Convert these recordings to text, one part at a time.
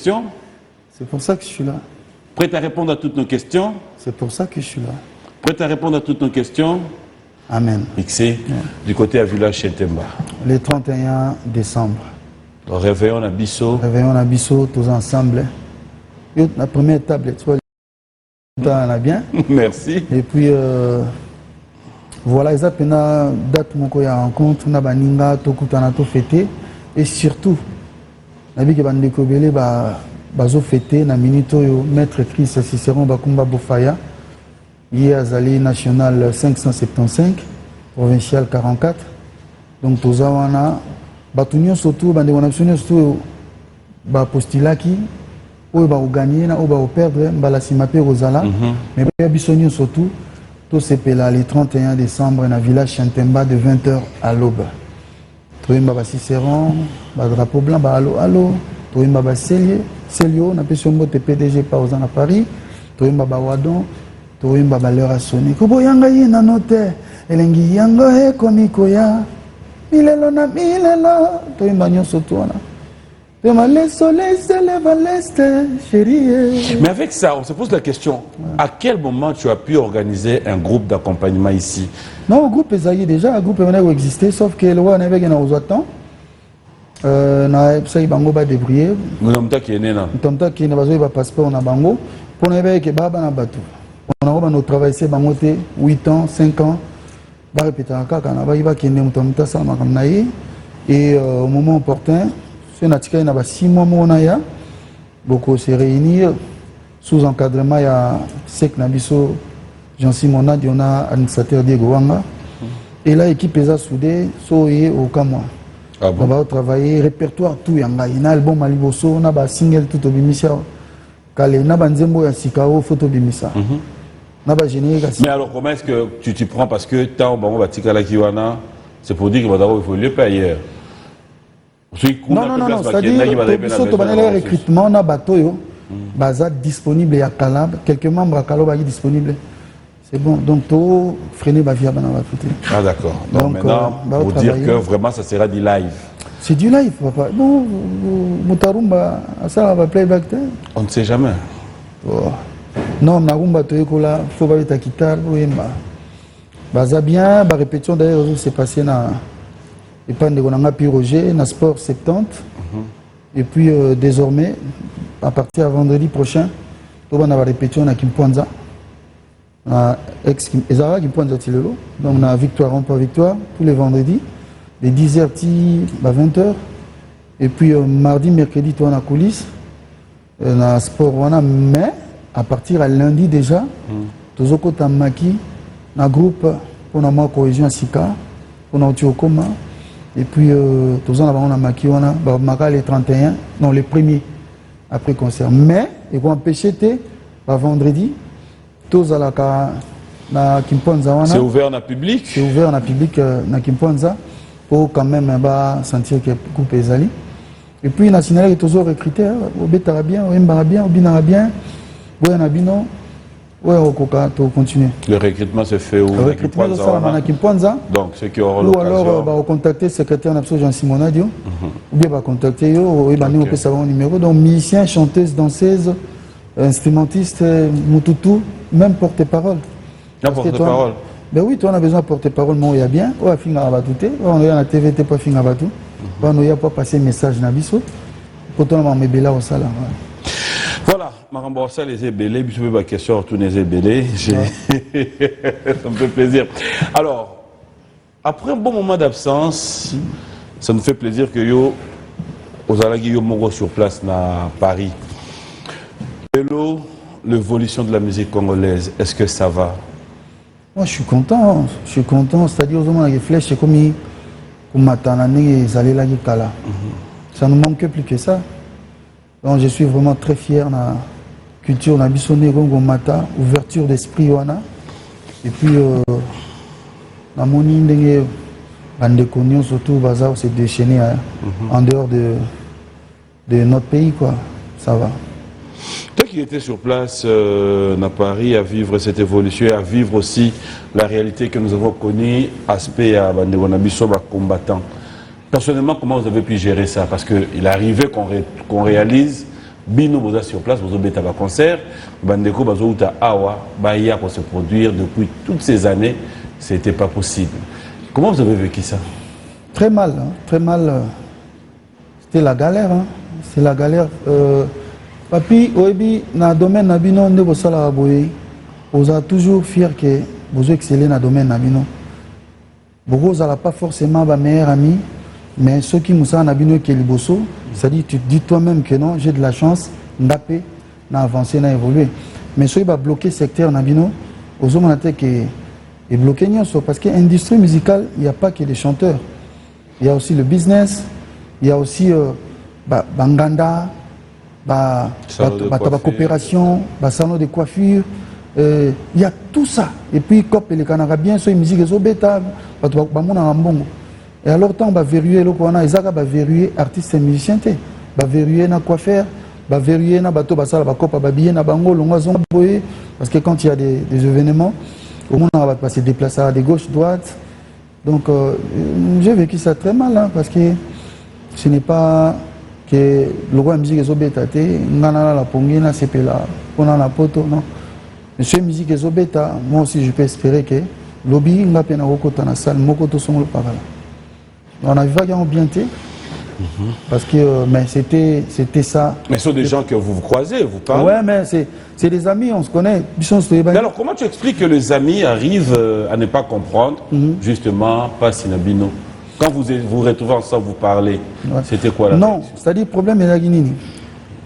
C'est pour ça que je suis là. Prêt à répondre à toutes nos questions? C'est pour ça que je suis là. Prêt à répondre à toutes nos questions? Amen. Fixé du côté à Village Chentemba. Le 31 décembre. Réveillons Abisso. Réveillons Abisso, tous ensemble. La première table, tu vois, on a bien. Merci. Et puis, voilà, ils appellent la date où il y a rencontre, on a baninga, tokutana, to fêté. Et surtout, on a vu que les bazo fêté, na minito yo maître Christ Cicéron Bakumba Bofaya, hier Azali national 575, provincial 44. Donc tous wana batunyo surtout bande connexion surtout ba postulaki ou ba gagner na ou ba perdre mbala simape rozala mais ba bisonyo surtout tout c'est là le 31 décembre na village Chantemba de 20h à l'aube. Toyemba ba Cicéron, ba drapeau blanc ba allo toyemba ba Célio, na peso mbote PDG pa aux à Paris, toyemba ba Wadon, toyemba ba leur a sonné. Kobo yanga yina note, elengi yango he komikoya. Milelo na milelo, toyemba nyonso tona. Toyemba le soleil se lève à l'est, chérie. Mais avec ça, on se pose la question, à quel moment tu as pu organiser un groupe d'accompagnement ici? Non, le groupe est déjà, le groupe est existé, sauf que le roi n'avait qu'un aux temps. Na ça bango ba débrouiller mutamta qui est né là mutamta qui n'a pas passeport na bango pour ne que baba na bateau on a travaillé bango 8 ans 5 ans ba répéter kaka na ba iba kende mutamta ça makamnaye et au moment opportun ce natika na ba 6 mois mona ya beaucoup se réunir sous encadrement ya sec nabiso Jean-Simon Diona administrateur Diego Wanga et là équipe eza soudé soyé au Kamwa. Ah bon? On va travailler répertoire tout yanga ina album maliboso na ba single tout obimisa kale na banzembo ya sikao photo bimisa na ba générique. Mais alors comment est-ce que tu t'y prends parce que tant bango batikala kiwana c'est pour dire que il faut le payer. Non, c'est-à-dire que le recrutement na batoyo baza disponible ya Kalab quelques membres à Kalab sont disponibles. C'est bon, donc tout freiner ma vie à Banava. Ah d'accord. Donc maintenant, pour dire que vraiment ça sera du live. C'est du live, papa. Bon, Moutarumba, ça va playback. On ne sait jamais. Oh. Non, Narumba, tu es là, il faut pas ta guitare, oui, bah bien, bah répétition d'ailleurs, c'est passé na et pas de Gonanga Roger, na Sport 70. Et puis désormais, à partir de vendredi prochain, tu vas avoir répétition à Kimponza. Ezara qui pointe donc on a victoire en pas victoire tous les vendredis de 10h à 20h et puis mardi mercredi toi on a coulisses on a sport on a mais à partir à lundi déjà tous au côté maki na groupe pour na cohésion à Sika on a au coma et puis tous on a maki on a maka les 31 non les premiers après concert mais et qu'on empêcher vendredi tous à la Kimponza. C'est ouvert en public? C'est ouvert en public na Kimponza pour quand même sentir que le groupe est allé. Et puis national est toujours recruté, au Betara bien, au Mbara bien, au Binara bien, au Yanabino, au Koka, tout continuer. Le recrutement se fait où? Le recrutement na Kimponza. Donc ceux qui auront l'occasion. Ou alors contacter le secrétaire national Jean-Simon Nadio, ou bien contacter au numéro. Donc musicien, chanteuse, danseuse, instrumentiste, Mututu, même porte-parole. Non, porte-parole. Ben oui, toi on a besoin de porte-parole, mais il y a bien. On a fini à batouter. On est à la TVT pas fini à batou. On a pas passé message nabiso. Pourtant on m'a bela au salon. Voilà, Marambo ça les ébélés, puis je veux ma question tous les ébélés. Ça me fait plaisir. Alors, après un bon moment d'absence, ça nous fait plaisir que yo aux Alagui yo Mongo sur place à Paris. Hello, l'évolution de la musique congolaise, est-ce que ça va? Moi je suis content, c'est-à-dire aux hommes avec les flèches, c'est comme ils allaient là kala. Ça ne manque plus que ça. Donc je suis vraiment très fier de la culture, de la bissonné, mata, ouverture d'esprit wana. Et puis la moni ndenge bande cognon surtout bazar s'est déchaîné en dehors de notre pays quoi. Ça va. Toi qui étais sur place à Paris à vivre cette évolution et à vivre aussi la réalité que nous avons connue, aspect à Bandebonabiso, combattant. Personnellement, comment vous avez pu gérer ça? Parce qu'il arrivait qu'on réalise bino boza sur place bozo beta ba concert bandeko bazo uta awa baya pour se produire depuis toutes ces années c'était pas possible. Comment vous avez vécu ça? Très mal, hein, très mal. C'était la galère, hein. C'est la galère. Papi, oebi na domaine nabino nde bosala boye. Vous êtes toujours fier que vous excellez dans le domaine nabino. Vous n'allez pas forcément ma meilleure amie, mais ceux qui nous ont nabino qui est liboso, c'est-à-dire tu te dis toi-même que non, j'ai de la chance, d'appé, d'avancer, d'évoluer. Mais ceux qui va bloquer le secteur nabino, aux hommes qui est bloqué parce que l'industrie musicale, il n'y a pas que des chanteurs. Il y a aussi le business, il y a aussi Banganda, la coopération, le salon de coiffure. Il y a tout ça. Et puis, comme les Canadiens, sur les musiques, ils ont bêta, et alors, on va verrouiller le Kwana, ils va verrouiller artistes et musiciens, va verrouiller na quoi faire, va verrouiller na bateau, basala, bakopa, babiller na bango, l'ongazon, parce que quand il y a des événements, au moins on va se déplacer à des gauche, droite. Donc, j'ai vécu ça très mal, hein, parce que ce n'est pas que le roi musique est obétaté, ngana la pongina, c'est là, on a la poto, non. Monsieur musique est obéta, moi aussi je peux espérer que lobby n'a pas na na salle, mokoto sont le parole. On a vu vaguement bien été, parce que mais c'était ça. Mais ce sont des gens que vous croisez, vous parlez. Ouais, mais c'est des amis, on se connaît. Mais alors comment tu expliques que les amis arrivent à ne pas comprendre justement pas Sinabino? Quand vous vous retrouvez ensemble, vous parlez, c'était quoi la Non, c'est-à-dire le problème est la Guinée.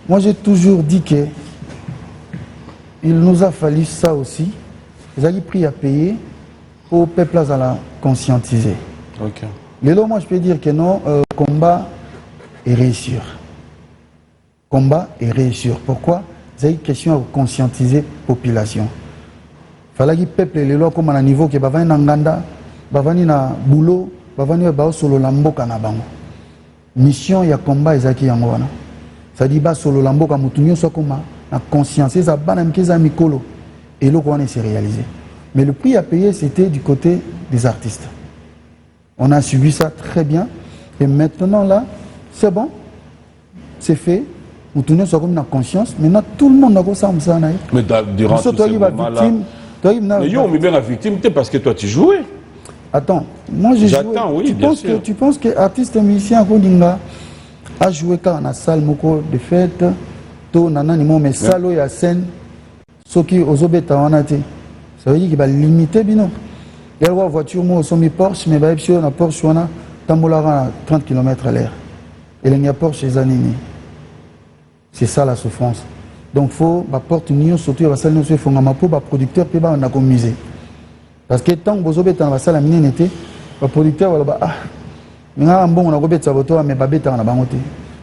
Moi j'ai toujours dit que il nous a fallu ça aussi. Ils ont pris à payer pour le peuple à la conscientiser. Okay. Les lots, moi je peux dire que non, combat est réussir. Combat est réussir. Pourquoi? C'est une question de conscientiser la population. Il fallait que le peuple, les lois comme à un niveau qui va venir dans Nganda, va venir dans boulot, va venir solo lamboka na bango. Mission, il y a combat, ils ont qui yango wana. Ça dit ba solo lamboka mutunyo so comme la conscience, et le qu'on s'est réalisé. Mais le prix à payer, c'était du côté des artistes. On a subi ça très bien. Et maintenant, là, c'est bon, c'est fait. Nous tenons ça comme une conscience. Maintenant, tout le monde a ça. Mais durant tout ce moment-là, mais yo, mais bien la victime, parce que toi, tu jouais. Attends, moi j'ai joué. J'attends, oui, Tu penses que artiste et musicien a joué quand on a salle de fête, mais salo ya scène ceux qui aux obéta wanate ça veut dire qu'il va limiter bino il y a une voiture moi sur mi Porsche mais ba na Porsche wana tambolara 30 km à l'heure et il y a Porsche les années c'est ça la souffrance donc faut ba porte union surtout va salle no se fonga mapo ba producteur pe ba na commiser parce que tant que vous obéta na salle mine n'était ba producteur wala ba ah nga bon na obéta boto mais ba beta na bangote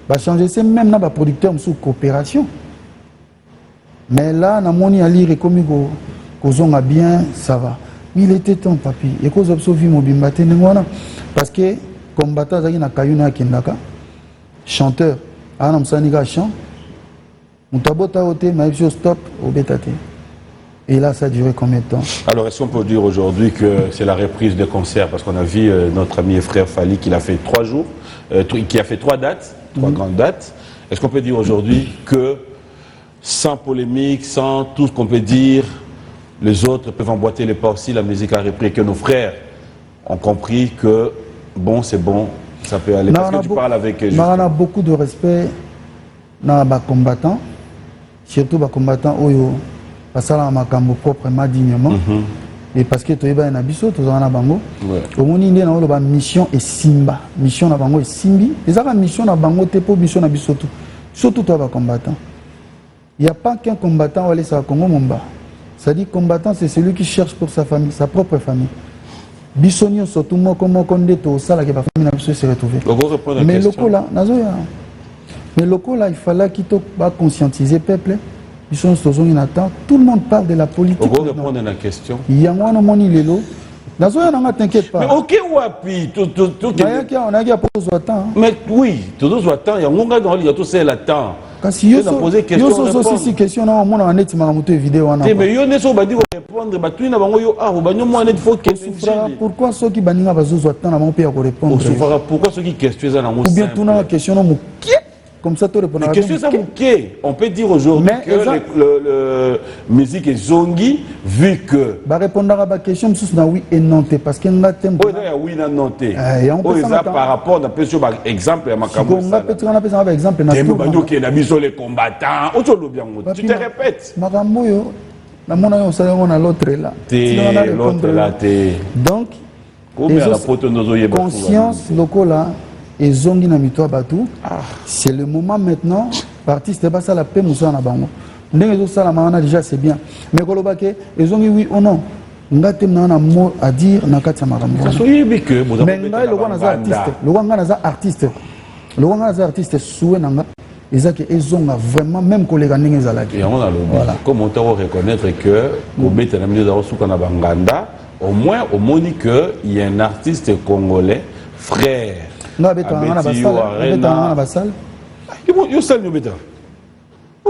va changer, c'est même dans producteur sous coopération. Mais là, dans mon ali comme qu'on a bien, ça va. Mais il était temps, papi. Et qu'on a sauvé mon bimbate, parce que combattant, il y a Kayuna Kindaka, chanteur, Anam Saniga chant, Moutabota Ote, Maïfio stop, au Bétate. Et là, ça a duré combien de temps? Alors, est-ce qu'on peut dire aujourd'hui que c'est la reprise des concerts? Parce qu'on a vu notre ami et frère Fali qui a fait 3 jours, qui a fait 3 dates. 3 grandes dates. Est-ce qu'on peut dire aujourd'hui que, sans polémique, sans tout ce qu'on peut dire, les autres peuvent emboîter les pas aussi, la musique a repris, que nos frères ont compris que, bon, c'est bon, ça peut aller. Parce que tu parles avec... On a beaucoup de respect dans les combattants, surtout les combattants parce que ça makambo proprement dignement. Et parce que tu es un abisso, tu es un bango. Au moment où on a une mission et simba. Mission na bango et simbi. Et ça, la mission na bango, tu es mission na bisso tout. Surtout toi, combattant. Il n'y a pas qu'un combattant où aller sur Congo Momba. C'est-à-dire combattant, c'est celui qui cherche pour sa famille, sa propre famille. Bissonio, surtout moi, comme on connaît tout ça, la famille n'a pas se retrouver. Mais le locaux là, il fallait qu'il soit conscientiser le peuple. Ils sont tout le monde parle de la politique. On va répondre à la question. Il y a un moment où t'inquiète pas. Mais ok, wapi, on a posé temps. Mais oui, tout le temps, il y a un gars qui a tout ça temps. Parce que il y a posé question, on a net vidéo. Mais yo ne sont pas dit répondre, bah tu n'as pas eu ah, bah nous moi net faut question. Pourquoi ceux qui baninga bazo temps na mon père répondre? Pourquoi ceux qui questionnent ça na ou bien tout na question no comme ça tout répondra. Mais question ça ok. On peut dire aujourd'hui que le musique est zongi vu que. Bah répondre à la question sous na oui et non parce qu'il y a un thème. Oh il y a oui et non té. Oh ça par rapport à peu exemple à Makambo. On va peut-être on a besoin exemple na. Et nous qui na biso les combattants. Oh tu te répètes. Makambo yo na mona yo ça on a l'autre là. L'autre là té. Donc conscience lokola et zongi na mito batu. C'est le moment maintenant l'artiste pas ça la paix musa na bango. Ndenge ça la maana déjà c'est bien. Mais koloba ke et zongi oui ou non. Ngate na na mot à dire na kati makambo. Ça soyebi que vous avez le roi na artiste. Le roi na artiste. Le roi na artiste soué nanga. Ezaki ezonga vraiment même collègue ndenge zalaki. Et on a le voilà. Comment on doit reconnaître que au bête na milieu de suka na banganda au moins au moni que il y a un artiste congolais frère. Non bête na basal. Yo sal no bête.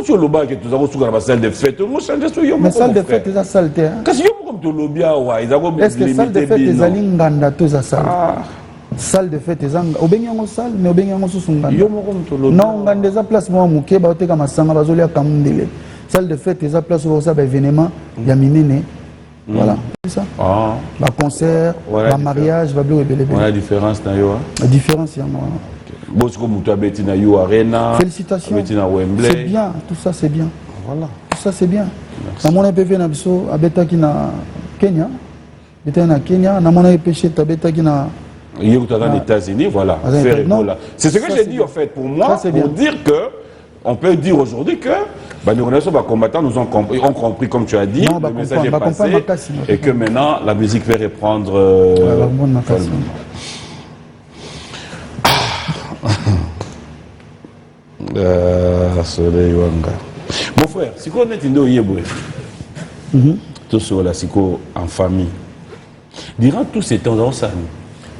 Tu le bas que tu as suka na basal de fête. Moi changer so yo. Mais salle de fête eza saleté. Kasi yo comme to lobia wa izako limité. Est-ce que salle de fête ezali nganda to za salle? Salle de fête ezanga obenyango salle mais obenyango susu nganda. Yo moko to lobia. Non nganda eza place mo muke ba oteka masanga bazolia kamundele. Salle de fête eza place où ça ba événement ya minene. Voilà, c'est ça. Ah. Bah concert, bah mariage, bah bleu et belle. Voilà la différence na yo. La différence il y a moi. Bosco mutu abeti na yo arena. Félicitations. Abeti na Wembley. C'est bien, tout ça c'est bien. Voilà. Tout ça c'est bien. Na mona PV na biso abeta ki na Kenya. Beta na Kenya, na mona pêché tabeta ki na il est dans les États-Unis, voilà. C'est ce que j'ai dit en fait pour moi, pour dire que on peut dire aujourd'hui que les combattants nous ont compris, comme tu as dit, non, le message est passé, et que maintenant la musique va reprendre. Mon frère, si on est tout sur la psycho en famille, durant tous ces temps dans ça.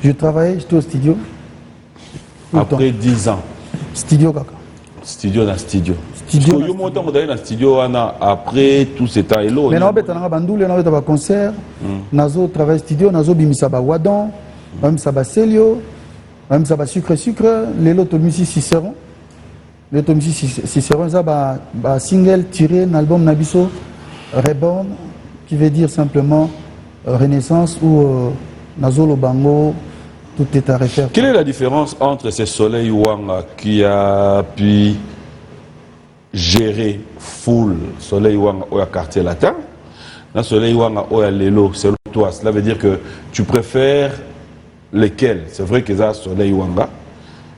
Je travaillais, j'étais au studio. Après 10 ans. Studio kaka. Studio dans studio. Studio. Yo montant dans le studio après tout ce temps et mais non beta na bandule na beta ba concert. Nazo travail studio, nazo bimisa ba wadon, bimisa ba selio, bimisa ba sucre les loto musique Cicéron. Les loto musique Cicéron ça ba single tiré un album Nabiso Reborn qui veut dire simplement renaissance ou Nazolo Bango, tout est à refaire. Quelle est la différence entre ce Soleil Wanga qui a pu gérer full Soleil Wanga au quartier latin, le Soleil Wanga au Lelo, c'est toi. Cela veut dire que tu préfères lesquels? C'est vrai que ça Soleil Wanga,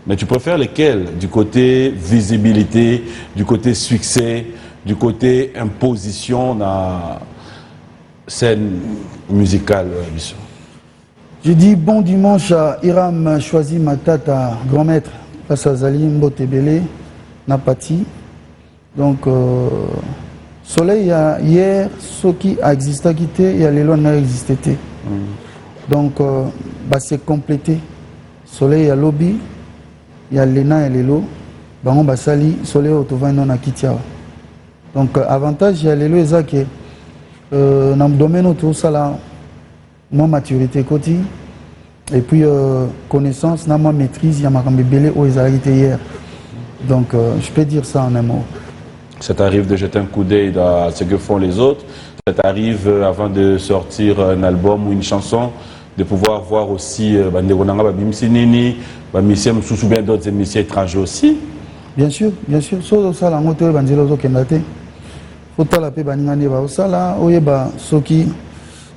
mais tu préfères lesquels? Du côté visibilité, du côté succès, du côté imposition dans la scène musicale. Je dis bon dimanche à Iram Choisi Matata, grand maître, face à Zalim Botebele, Napati. Donc, Soleil, hier, ce qui a existé, il y a les lois qui ont existé. Donc, c'est complété. Soleil, il y a Lobby, il y a Lena et Lelo. On va sali, Soleil, au Tovan, non à Kitiawa. Donc, avantage, il y a les lois qui dans le domaine autour ça là. Moi, maturité côté, et puis connaissance, ma maîtrise, il y a ma bébé où ils arrivent hier. Donc, je peux dire ça en un mot. Ça t'arrive de jeter un coup d'œil à ce que font les autres. Ça t'arrive avant de sortir un album ou une chanson, de pouvoir voir aussi bien d'autres émissions étrangers aussi. Bien sûr, bien sûr. So ça la moto banzelo kendate. Faut la paix baningane ba ça là, oyeba soki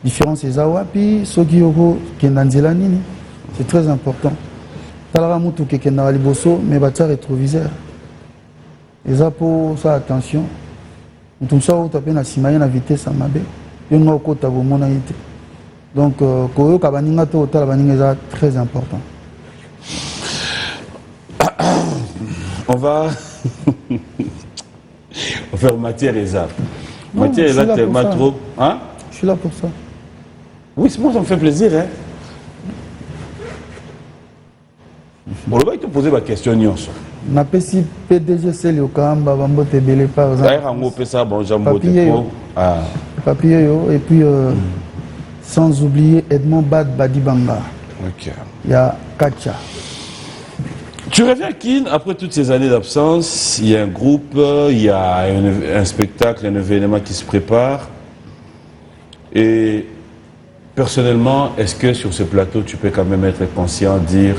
différence c'est wapi soki yoko kendanzela nini. C'est très important. Talara mutu ke kenda liboso mais batia rétroviseur. Et ça pour ça attention. Tout ça au tapé na simaye na vitesse mabe. Yo ngo kota bo mona ite. Donc koyo ka baninga to tala baninga très important. On va faire matière et art. Matière et art tellement trop. Hein? Je suis là pour ça. Oui, moi ça me fait plaisir. Hein? Bon, le gars, il te posait ma question. Je suis PDG Selioka, Babambote Belé par exemple. Papier, et puis sans oublier Edmond Bad Badibanga. Ok. Il y a Kacha. Tu reviens à Kin, après toutes ces années d'absence, il y a un groupe, il y a un spectacle, un événement qui se prépare. Et personnellement, est-ce que sur ce plateau, tu peux quand même être conscient, dire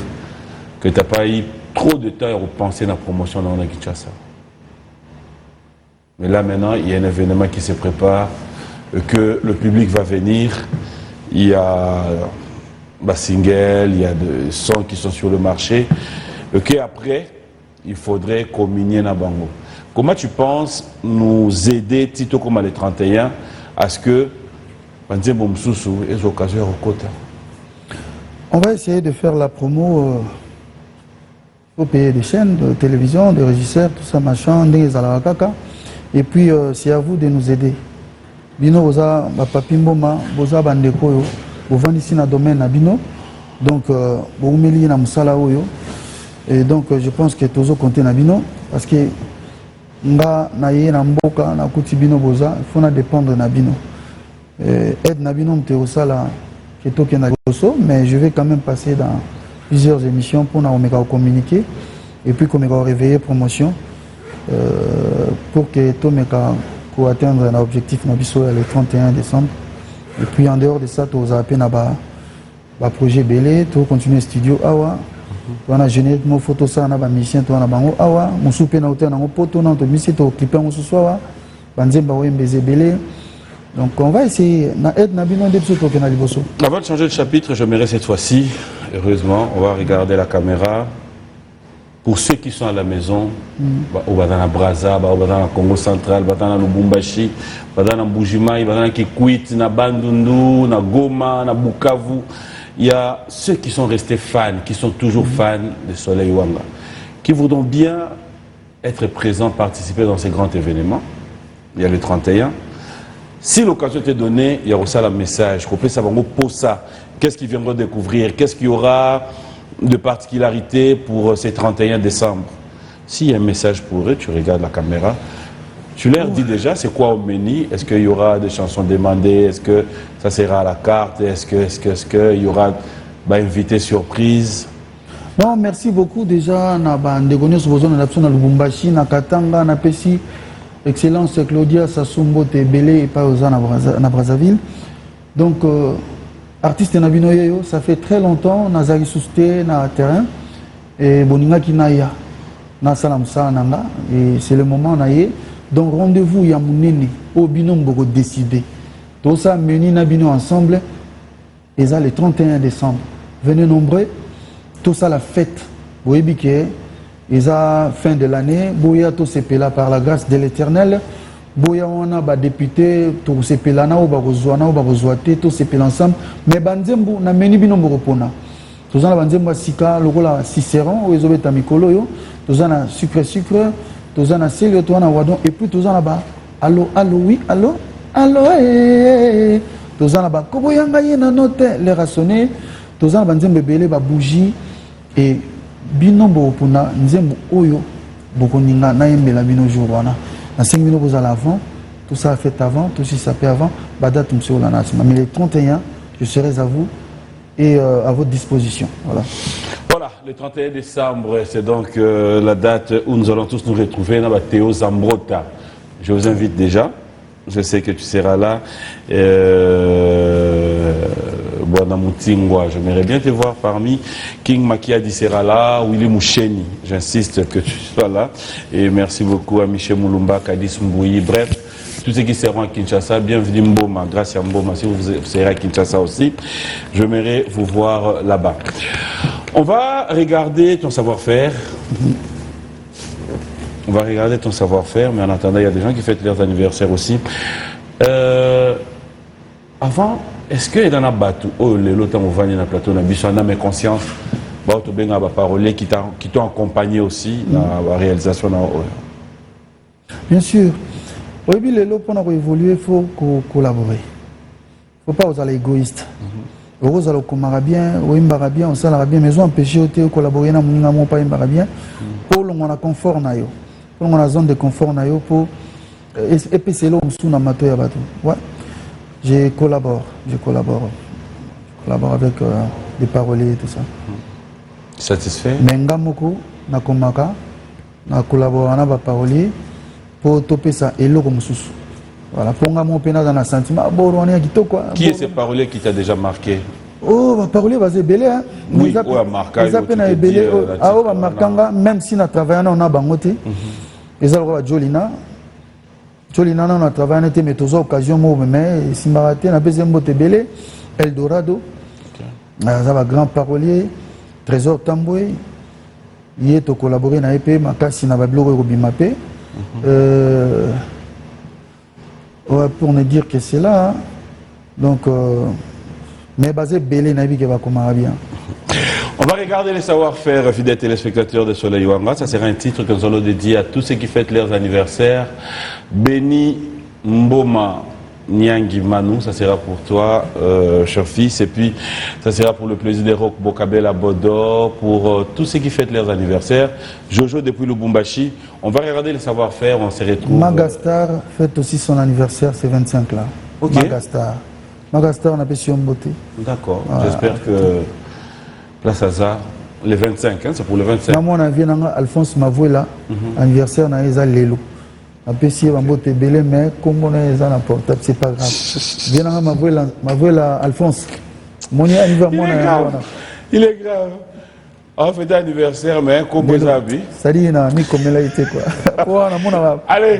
que tu n'as pas eu trop de temps à repenser à la promotion dans la Kinshasa? Mais là maintenant, il y a un événement qui se prépare, que le public va venir, il y a des singles, il y a des sons qui sont sur le marché, et qu'après, il faudrait communier na bango. Comment tu penses nous aider, Tito comme les 31, à ce que on va essayer de faire la promo. Il faut payer des chaînes de télévision, des régisseurs, tout ça, machin, des alawakaka. Et puis, c'est à vous de nous aider. Bino, boza, papi mboma, boza bandeko yo, vous vendez ici dans le domaine à Bino. Donc, vous mettez dans Moussala oyo. Et donc, je pense que tous compter na Bino. Parce que, nga na ye na mboka, na kuti Bino boza, il faut na dépendre na Bino. Aide na Bino mte osala, ketoke na boso, mais je vais quand même passer dans plusieurs émissions pour nous communiquer et puis qu'on me réveiller promotion pour que tout pour atteindre l'objectif le 31 décembre. Et puis en dehors de ça, tu as appelé un projet belé, tu continuer studio awa. Tu as généré mon photo ça na ba mission tu na bango awa, mon souper na hôtel na poto na to mission to clipper mon soir, banzemba wembeze belé. Donc on va essayer Avant de changer de chapitre, j'aimerais cette fois-ci, heureusement, on va regarder la caméra. Pour ceux qui sont à la maison, au Badana Braza, au Badana Congo Central, au Badana Lubumbashi, au Badana Mbujimai, au Badana Kikwit, na Bandundu, na Goma, na Bukavu, il y a ceux qui sont restés fans, qui sont toujours fans de Soleil Wanga, qui voudront bien être présents, participer dans ces grands événements. Il y a le 31. Si l'occasion t'est donnée, il y aura ça le message. Qu'est-ce qu'ils viendront découvrir? Qu'est-ce qu'il y aura de particularité pour ces 31 décembre? S'il y a un message pour eux, tu regardes la caméra. Tu leur dis déjà c'est quoi au menu? Est-ce qu'il y aura des chansons demandées? Est-ce que ça sera à la carte? Est-ce qu'il y aura invité surprise? Non, merci beaucoup déjà. Na Lubumbashi, na Katanga, na Pessi. Excellence Claudia Sassumbo Tebele et pas aux na Brazzaville. Donc, artiste Nabino Yeyo, ça fait très longtemps, Nazari Sousté, na terrain, et Boninga Kinaya, na Salamsa Nanga, et c'est le moment naye. Donc, rendez-vous, il y a Mounini, au binom Boko décidé. Tout ça, Meni Nabino ensemble, et ça le 31 décembre. Venez nombreux, tout ça la fête, Boébike. Et ça, fin de l'année, Boya to sepela par la grâce de l'Éternel. Boya on a député, to sepelana ou barozwana ou barozwate, to sepela ensemble. Mais banzembo na meni bino moropona. Tous en banzembo sika, le rôle Cicéron, ou ezobé tamikolo yo. Tous en sucre, tous en sel, tous en wadon. Et puis tous en là-bas, allo, oui, allo, eh. Tous en là-bas, koboyanga yena note, les rassonner. Tous en banzembo belé, ba bougie et bino bopuna nzembo oyo bokoninga na yembela bino jour wana na 5 minutes vous allez avant tout ça fait avant tout ça fait avant badate monsieur la nasima mais les 31 je serai à vous et à votre disposition voilà le 31 décembre c'est donc la date où nous allons tous nous retrouver dans la Théo Zambrota. Je vous invite déjà, je sais que tu seras là. J'aimerais bien te voir parmi King Makiadi sera là, Willy Moucheni. J'insiste que tu sois là. Et merci beaucoup à Michel Moulumba, Kadis Mbouyi. Bref, tous ceux qui seront à Kinshasa, bienvenue Mboma. Grâce à Mboma, si vous serez à Kinshasa aussi, j'aimerais vous voir là-bas. On va regarder ton savoir-faire. On va regarder ton savoir-faire, mais en attendant, il y a des gens qui fêtent leurs anniversaires aussi. Avant, est-ce que dans la bateau, le temps où on va dans le plateau, on a besoin de conscience, parole qui t'ont accompagné aussi dans la réalisation. Bien sûr. Oui, les lots pour évoluer, il faut collaborer. Il ne faut pas être égoïste. Vous allez bien, on s'en bien, mais on empêche de collaborer, on pas bien. Pour on a confort, pour on a zone de confort, pour et puis c'est là où on a maté à bateau. Ouais. Je collabore avec des paroliers et tout ça. Satisfait? Mais ngamoko na komaka na collaborer na ba parolier pour toper ça et le comme sous. Voilà, pour ngamo pena dans un sentiment bon on est kitoko. Qui est ce parolier qui t'a déjà marqué? Oh, ba parolier va se belé hein. Oui, ou à marquer. Ils appellent belé ah oh ba markanga même si na travailler on a bangote. Ils ont Jolina. Jolina on a travaillé mais toujours occasion mo mais si maraté na besoin mbote belé Eldorado. Ça va grand parolier Trésor Tamboué. Il est collaboré na EP makasi na ba blog Robimapé. Pour ne dire que c'est là. Hein. Donc, mais basé belé nabi qui va comment bien. On va regarder les savoir-faire, fidèles téléspectateurs de Soleil Wanga. Ça sera un titre que nous allons dédier à tous ceux qui fêtent leurs anniversaires. Béni Mboma Nyangi Manu, ça sera pour toi, cher fils. Et puis, ça sera pour le plaisir des Rock Bokabel à Bodor, pour tous ceux qui fêtent leurs anniversaires. Jojo depuis Lubumbashi. On va regarder les savoir-faire, on se retrouve. Magastar fête aussi son anniversaire, c'est 25 là. Ok. Magastar, on appelle Sion Beauté. D'accord. J'espère que Place Hazard, le 25, hein, c'est pour le 25. Dans mon avis, Alphonse Mavouela, anniversaire, na Eza Lelo. Après, si on a belé, mais comme on est en portable, c'est pas grave. Viens Mavouela, Alphonse. Mon anniversaire, il est grave. On fait un anniversaire, mais comme vous avez. Ça dit, il a mis comme il a été quoi. Allez,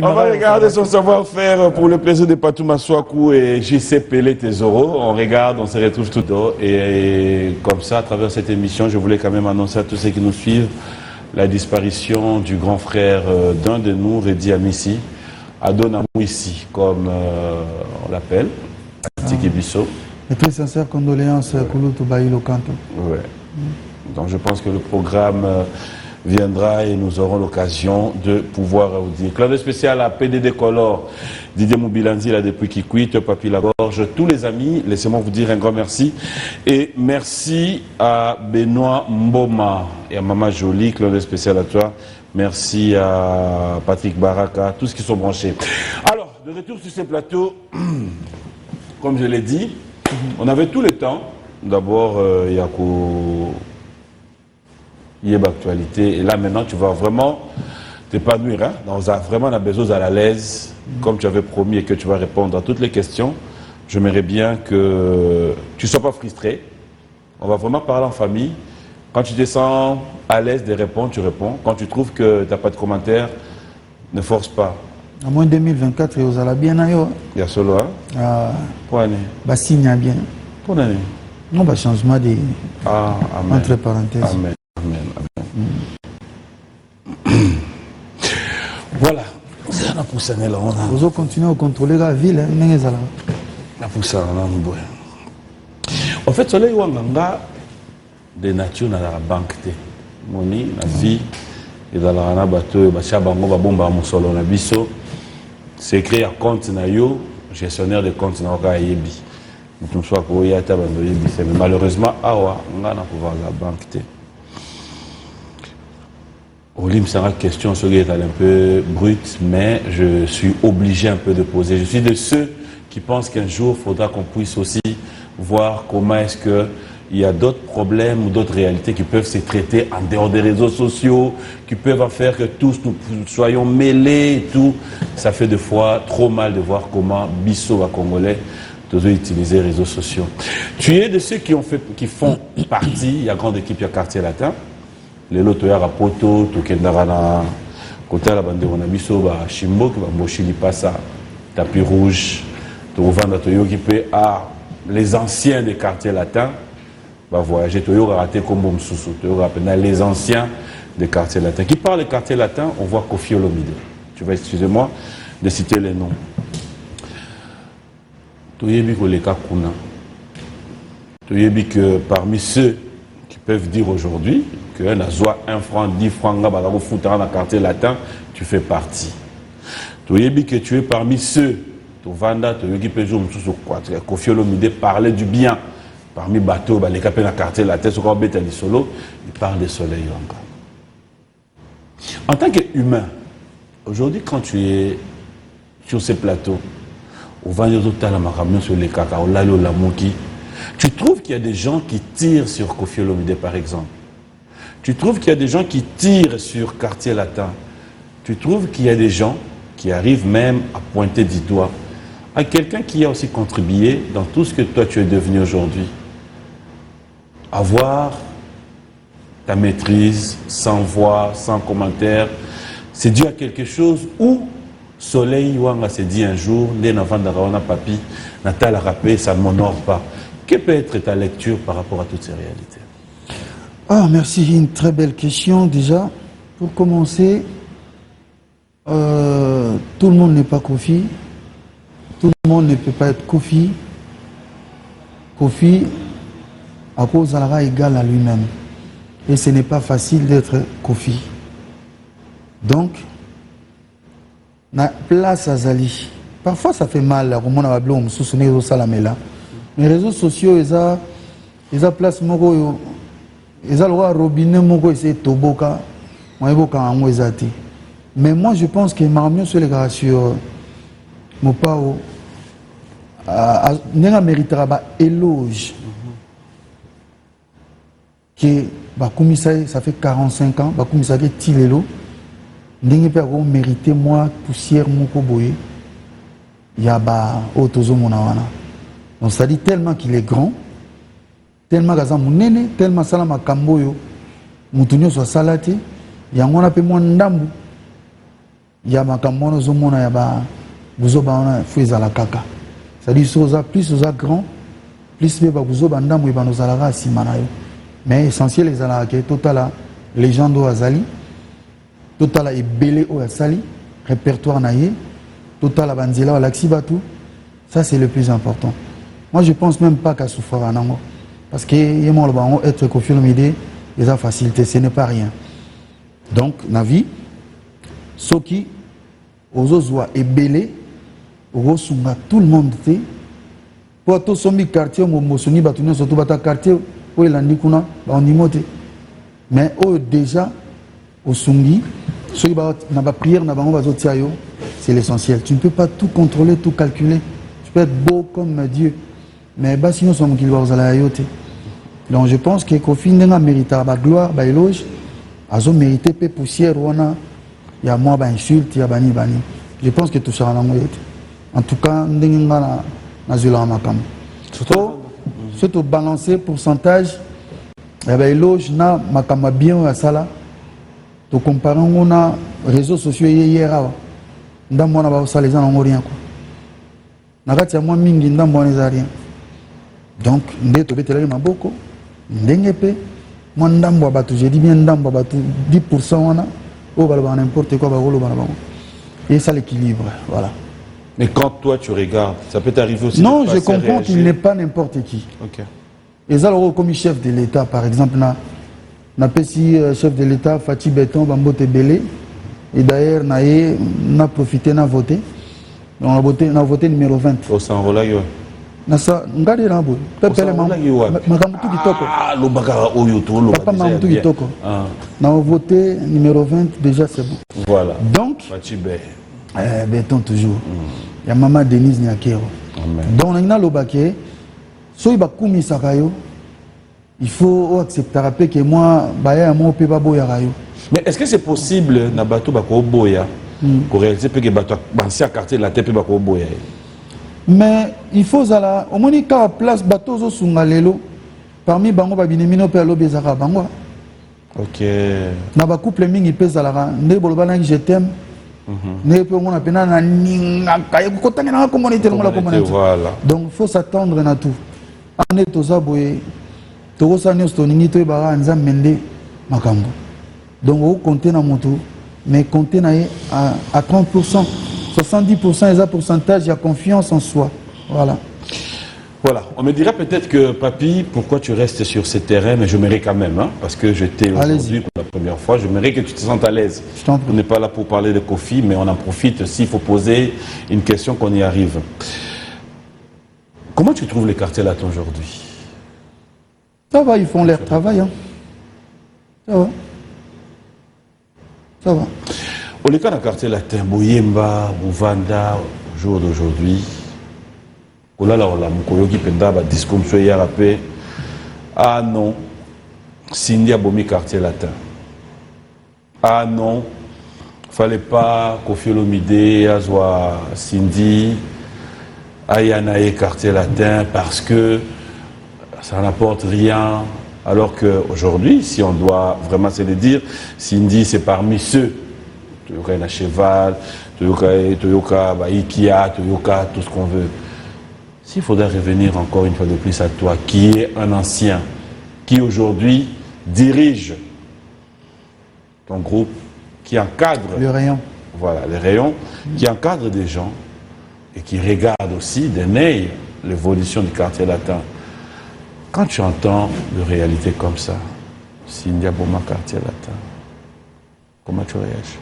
on va regarder son savoir-faire pour le plaisir de Patou Maswaku et JC Pelé Tesoro. On regarde, on se retrouve tout d'eau. Et comme ça, à travers cette émission, je voulais quand même annoncer à tous ceux qui nous suivent la disparition du grand frère d'un de nous, Redi Amissi, Adona Mouissi, comme on l'appelle, Tiki Bisso. Et très sincères condoléances à Kouloutou Baïlo Kanto. Ouais. Donc je pense que le programme viendra et nous aurons l'occasion de pouvoir vous dire. Clin d'œil spécial à PDD Color, Didier Moubilanzi là depuis Kikwit, Papi Lagorge, tous les amis, laissez-moi vous dire un grand merci. Et merci à Benoît Mboma et à Maman Jolie, clin d'œil spécial à toi. Merci à Patrick Baraka, tous qui sont branchés. Alors, de retour sur ces plateaux, comme je l'ai dit, on avait tout le temps. D'abord, Yako actualité. Et là, maintenant, tu vas vraiment t'épanouir. Hein? On a vraiment besoin à l'aise, comme tu avais promis, et que tu vas répondre à toutes les questions. J'aimerais bien que tu ne sois pas frustré. On va vraiment parler en famille. Quand tu te sens à l'aise de répondre, tu réponds. Quand tu trouves que tu n'as pas de commentaires, ne force pas. À moins 2024, vous allez bien. Il y a solo, hein? Pour l'année. Bah, signe bien. Pour l'année. Non, bah, changement de. Amen. Entre parenthèses. Amen. Voilà. Vous continuez à contrôler la ville. En fait, Soleil Wanganga, de nature, dans la banque, moni, la vie, et dans la bateau, bachabango, babomba, monsolo, na biso, c'est créé à compte na yo, gestionnaire de compte na oka yebi. Mais malheureusement, awa, on a pouvoir la banque. Olim, c'est une question qui est un peu brute, mais je suis obligé un peu de poser. Je suis de ceux qui pensent qu'un jour, il faudra qu'on puisse aussi voir comment est-ce qu'il y a d'autres problèmes ou d'autres réalités qui peuvent se traiter en dehors des réseaux sociaux, qui peuvent en faire que tous nous soyons mêlés et tout. Ça fait des fois trop mal de voir comment Bisso à Congolais doit utiliser les réseaux sociaux. Tu es de ceux qui font partie, il y a grande équipe, il y a quartier latin. Les lots ya rapoto to kendara côté la bande on a biso ba chimbo qui va mochili passa tapis rouge to vendre to yoki pe à les anciens des quartiers latins va voyager to yo raté comme msusu to yo rappelle les anciens des quartiers latins qui parle des quartiers latins on voit Kofi Olomide. Tu vas excusez-moi de citer les noms. To yebi ko le kakuna. To yebi que parmi ceux qui peuvent dire aujourd'hui que la joie 1 franc, 10 francs, dans le quartier latin, tu fais partie. Tu sais que tu es parmi ceux, tu vanda, tu es qui peut jouer sur quoi, Kofi Olomide parlait du bien. Parmi bateaux, les capés dans le quartier latin, ce qu'on bête à solo, il parle de soleil. En tant qu'humain, aujourd'hui, quand tu es sur ces plateaux, au vanda sur les caca, au lalo la moki, tu trouves qu'il y a des gens qui tirent sur Kofi Olomide, par exemple? Tu trouves qu'il y a des gens qui tirent sur quartier latin. Tu trouves qu'il y a des gens qui arrivent même à pointer du doigt à quelqu'un qui a aussi contribué dans tout ce que toi tu es devenu aujourd'hui. Avoir ta maîtrise, sans voix, sans commentaire, c'est dû à quelque chose où Soleil Wanga s'est dit un jour, papi, Natal a rappelé, ça ne m'honore pas. Quelle peut être ta lecture par rapport à toutes ces réalités? Ah, merci, une très belle question déjà. Pour commencer, tout le monde n'est pas Kofi. Tout le monde ne peut pas être Kofi. Kofi, à cause de la égal à lui-même. Et ce n'est pas facile d'être Kofi. Donc, na place à Zali. Parfois, ça fait mal. Les réseaux sociaux, ils ont place moko, ils ont le robinet moko, ils ont toboka, mais moi, je pense que Maramio sur les gars sur Mopao, n'a méritera ba éloge. Que ba commissaire, ça fait 45 ans, ba commissaire Tilelo, n'a pas mérité moi poussière moko boye. Yaba otozo monawana. Donc ça dit tellement qu'il est grand, tellement gaza munene, tellement salama kamboyo, mutunyo so salati, yangona pe mo ndambu. Yaba kamono zo mona yaba buzo ba ona fueza la kaka. Ça dit soza plus soza grand, plus be ba buzo ba ndambu ba nozalaka simana yo. Mais essentiel les ala ke totala légende o azali, totala ebele o asali, répertoire naie. Total Abanzila ou Laxibatu, ça c'est le plus important. Moi je pense même pas qu'à souffrir à Nango. Parce que être confirmé, les a facilité, ce n'est pas rien. Donc, Navi, Soki, Ozozoa et Belé, Ozosunga, tout le monde était. Pour tout ce quartier, Mosoni, Batunia, surtout Bata quartier, où il a dit qu'on a moté. Mais déjà, au Sungi, ceux qui n'ont pas prière, c'est l'essentiel. Tu ne peux pas tout contrôler, tout calculer. Tu peux être beau comme Dieu. Mais sinon, sommes qu'il va aux alayotes. Donc je pense que Kofi n'a mérité la gloire, la éloge. Ils ont mérité peu poussière. Il y a moins d'insultes, il y a bani. Je pense que tout ça en tout cas, nous avons surtout balancer pourcentage. Il y a éloge, na makama bien à ça. To comparant on a réseaux sociaux hier ndambo na ba sala ezana rien quoi nakati ya mwa mingi ndambo na rien donc ndeto betela maboko ndenge pe mwa ndambo batu je dis bien ndambo batu 10% wana o ba n'importe quoi ba rolo ba bango et ça l'équilibre voilà. Mais quand toi tu regardes, ça peut t'arriver aussi. Non, je comprends qu'il n'est pas n'importe qui. OK. Et ça comme chef de l'État par exemple na pesi chef de l'État Fati Beton Bambote Belé et d'ailleurs n'a profité n'a voté. On a voté numéro 20. Au s'envola yo. Na sa ngadi na bo. Pepele makamtu kitoko. Ah lo bagara oyo to lo. Papa makamtu kitoko. Ah. Na voté numéro 20 déjà c'est bon. Voilà. Donc Fati Be. Beton toujours. Il y a maman Denise Nyakero. Donc on a lobake so iba kumi sakayo. Il faut accepter rappeler que moi baya mo pe ba boya rayo. Mais est-ce que c'est possible na bato ba ko boya ko réaliser que bato ancien quartier la tête ba ko boya? Mais il faut zala au moins ka place bato zo sungalelo parmi bango ba binemino pe lobe zaka bango. OK. Na ba couple mingi pe zala ne boloba na je t'aime. Ne pe ngona pena na ninga kay ko tanga na communauté la communauté. Voilà. Donc faut s'attendre na tout. Ane toza boye Togosa news toningi to ibara nza mende makambo. Donc vous comptez dans mon tour, mais comptez à 30%, 70% les pourcentage, il y a confiance en soi. Voilà. Voilà, on me dirait peut-être que Papi, pourquoi tu restes sur ce terrain, mais je m'aimerais quand même, hein, parce que j'étais aujourd'hui pour la première fois, je m'aimerais que tu te sentes à l'aise. On n'est pas là pour parler de Kofi, mais on en profite s'il faut poser une question qu'on y arrive. Comment tu trouves les quartiers là aujourd'hui? Ça va, ils font leur travail. Hein. Ça va. Ça va. Au cas d'un quartier latin, Bouyemba, Bouvanda, au jour d'aujourd'hui, ah non, Cindy a bomi quartier latin. Ah non, fallait pas Kofi Olomide, Azwa Cindy, Ayanae quartier latin parce que ça n'apporte rien. Alors qu'aujourd'hui, si on doit vraiment se le dire, Cindy c'est parmi ceux, Toyoka na cheval, Toyoka Ikia, Toyoka, tout ce qu'on veut. S'il faudrait revenir encore une fois de plus à toi, qui est un ancien, qui aujourd'hui dirige ton groupe, qui encadre le rayon. Voilà, les rayons, qui encadre des gens et qui regarde aussi d'un œil l'évolution du quartier latin. Quand tu entends de réalités comme ça, Cindy Aboma quartier latin, comment tu réagis?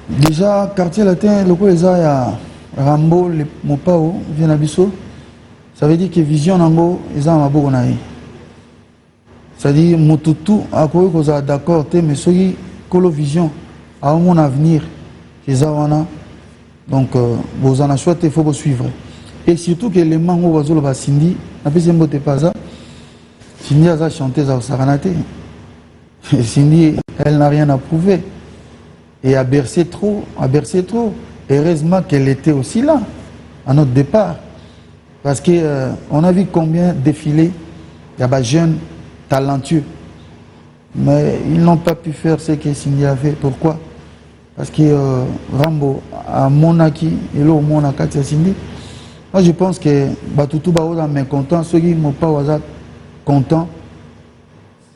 Déjà, quartier latin, le coup, il y a Rambo, le Mopao, Vienabiso. Ça veut dire que vision Nango, ils ont un beau naï. C'est-à-dire, Motutu, à quoi vous êtes d'accord, mais ceux qui vision, à mon avenir, qu'ils ont. Donc, vous en avez choisi, il faut vous suivre. Et surtout que les mango, vous avez Cindy, n'a pas de pas ça. Cindy a chanté à Saranate. Cindy, elle n'a rien à prouver. Et a bercé trop, Heureusement qu'elle était aussi là, à notre départ. Parce qu'on a vu combien défilés, il y a des jeunes talentueux. Mais ils n'ont pas pu faire ce que Cindy a fait. Pourquoi? Parce que Rambo, à Monaki, et là au Monaki, c'est Cindy. Moi je pense que Batutu Baoza est content, ceux qui n'ont pas content,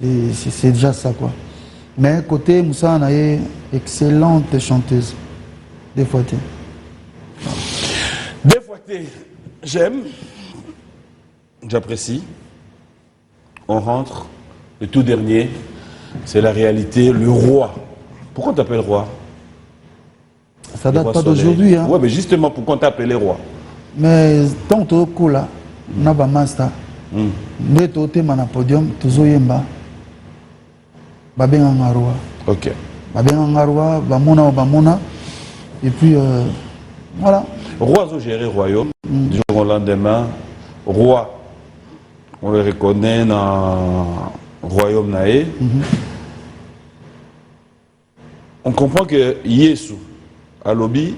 c'est déjà ça quoi. Mais côté Moussa, on a une excellente chanteuse. Des fois, j'aime, j'apprécie. On rentre, le tout dernier, c'est la réalité, le roi. Pourquoi on t'appelle roi? Ça date pas d'aujourd'hui. Hein. Oui, mais justement, pourquoi on t'appelle roi? Mais tant que tu là, on a un master. Nous sommes au podium, tous yemba. Babenga roi. Ok. Babenga roi, bamona. Et puis, voilà. Roi a géré le royaume. Du jour au lendemain, roi, on le reconnaît dans le royaume naé. On comprend que Yesu, à l'obi,